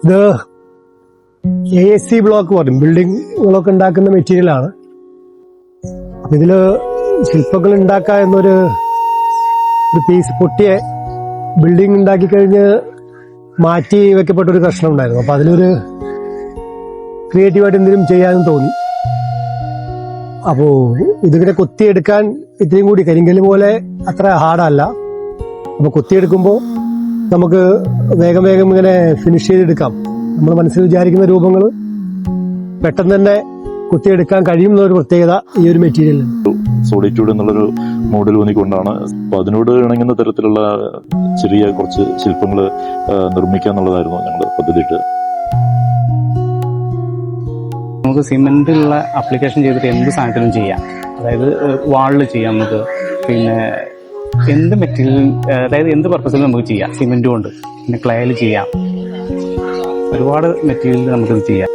ഇത് AAC block പറയും, ബിൽഡിങ്ങുകളൊക്കെ ഉണ്ടാക്കുന്ന മെറ്റീരിയലാണ്. അപ്പൊ ഇതില് ശില്പങ്ങൾ ഉണ്ടാക്കുക എന്നൊരു പീസ് പൊട്ടിയ ബിൽഡിംഗ് ഉണ്ടാക്കി കഴിഞ്ഞ് മാറ്റി വെക്കപ്പെട്ട ഒരു കഷ്ണം ഉണ്ടായിരുന്നു. അപ്പൊ അതിലൊരു ക്രിയേറ്റീവായിട്ട് എന്തെങ്കിലും ചെയ്യാനും തോന്നി. അപ്പോ ഇതിങ്ങനെ കൊത്തിയെടുക്കാൻ ഇത്രയും കൂടി കരിങ്കല്ല് പോലെ അത്ര ഹാർഡല്ല. അപ്പൊ കൊത്തിയെടുക്കുമ്പോൾ നമുക്ക് വേഗം വേഗം ഇങ്ങനെ ഫിനിഷ് ചെയ്തെടുക്കാം. നമ്മൾ മനസ്സിൽ വിചാരിക്കുന്ന രൂപങ്ങൾ പെട്ടെന്ന് തന്നെ കുത്തിയെടുക്കാൻ കഴിയുന്ന ഒരു പ്രത്യേകത ഈ ഒരു മെറ്റീരിയൽ. സോളിറ്റ്യൂഡ് എന്നുള്ളൊരു മോഡൽ ഊന്നിക്കൊണ്ടാണ് അപ്പൊ അതിനോട് ഇണങ്ങുന്ന തരത്തിലുള്ള ചെറിയ കുറച്ച് ശില്പങ്ങൾ നിർമ്മിക്കുക എന്നുള്ളതായിരുന്നു ഞങ്ങൾ പദ്ധതിയിട്ട്. നമുക്ക് സിമെന്റിലുള്ള ആപ്ലിക്കേഷൻ ചെയ്തിട്ട് എന്ത് സാധനത്തിലും ചെയ്യാം. അതായത് വാളിൽ ചെയ്യാം, നമുക്ക് പിന്നെ എന്ത് മെറ്റീരിയൽ, അതായത് എന്ത് പർപ്പസിലും നമുക്ക് ചെയ്യാം. സിമെന്റ് കൊണ്ട് പിന്നെ ക്ലേയിൽ ചെയ്യാം, ഒരുപാട് മെറ്റീരിയൽ നമുക്കിത് ചെയ്യാം.